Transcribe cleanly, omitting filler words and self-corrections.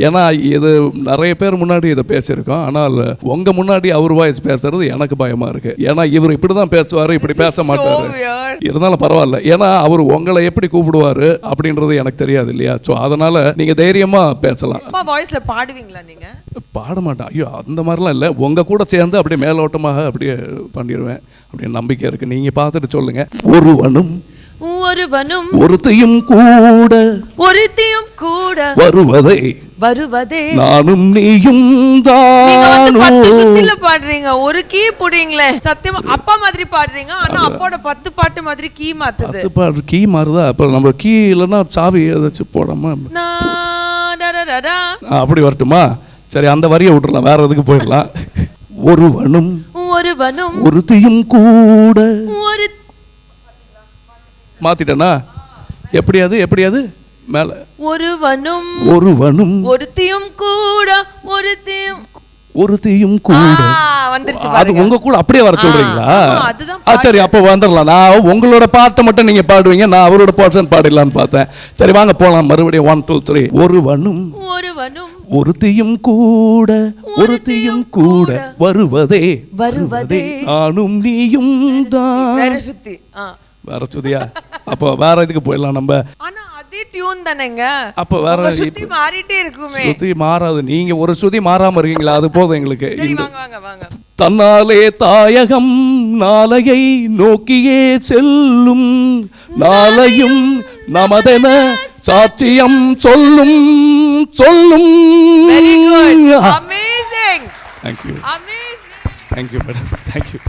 ஏன்னா இது நிறைய பேர் முன்னாடி இதை பேசியிருக்கோம். ஆனால் உங்க முன்னாடி அவர் வாய்ஸ் பேசுறது எனக்கு பயமா இருக்கு. ஏன்னா இவர் இப்படிதான் பேசுவாரு, இப்படி பேச மாட்டாரு. இருந்தாலும் பரவாயில்ல, ஏன்னா அவர் உங்களை எப்படி கூப்பிடுவாரு அப்படின்றது எனக்கு தெரியாது இல்லையா. ஸோ அதனால நீங்க தைரியமா பேசலாம். வாய்ஸ்ல பாடுவீங்களா? நீங்க பாட மாட்டேன். ஐயோ அந்த மாதிரிலாம் இல்லை, உங்க கூட சேர்ந்து அப்படியே மேலோட்டமாக அப்படியே பண்ணிடுவேன் அப்படின்னு நம்பிக்கை இருக்கு. நீங்க பார்த்துட்டு சொல்லுங்க. ஒருவனும் ஒருத்தையும் கூட வருவதே நானும் நீயும் தான். 10 சுத்தில பாடுறீங்க, ஒரு கீ புடிங்களே. சத்தியமா அப்பா மாதிரி பாடுறீங்க, ஆனா அப்பாவோட 10 பாட்டு மாதிரி கீ மாத்துது. 10 பாட்டு கீ மாறுதா? அப்ப நம்ம கீ இல்லைன்னா சாவி ஏதாச்சும் போடாம அப்படி வரட்டுமா? சரி, அந்த வரியை விட்டுறலாம், வேற எதுக்கு போயிடலாம். ஒருவனும் ஒருத்தையும் கூட மாத்திட்டனா? எப்படியாது மேல ஒருவனும் ஒருத்தையும் கூட வந்துருச்சு. அது உங்க கூட அப்படியே வர சொல்றீங்களா? சரி, அப்ப வந்துடலாம். நான் உங்களோட பாட்டை மட்டும் நீங்க பாடுவீங்க, நான் அவரோட போர்ஷன் பாடிடலான்னு பார்த்தேன். சரி வாங்க போலாம், மறுபடியும் 1 2 3. ஒருவனும் ஒருத்தையும் கூட வருவதே நானும் நீயும் தான். வேற சுதியா? அப்போ வேற இதுக்கு போயிடலாம் நம்ம. ஆனா அதே டியூன் தானேங்க. அப்ப வேற சுத்தி மாறிட்டே இருக்குமே. சுத்தி மாறாது. நீங்க ஒரு சுதி மாறாம இருக்கீங்களா, அது போதும் எங்களுக்கு. சரி வாங்க. தன்னாலே தாயகம் நாளையை நோக்கியே செல்லும், நாளையும் நமதென சாட்சியம் சொல்லும். Very good. Amazing. Thank you. Amazing. Thank you madam. Thank you.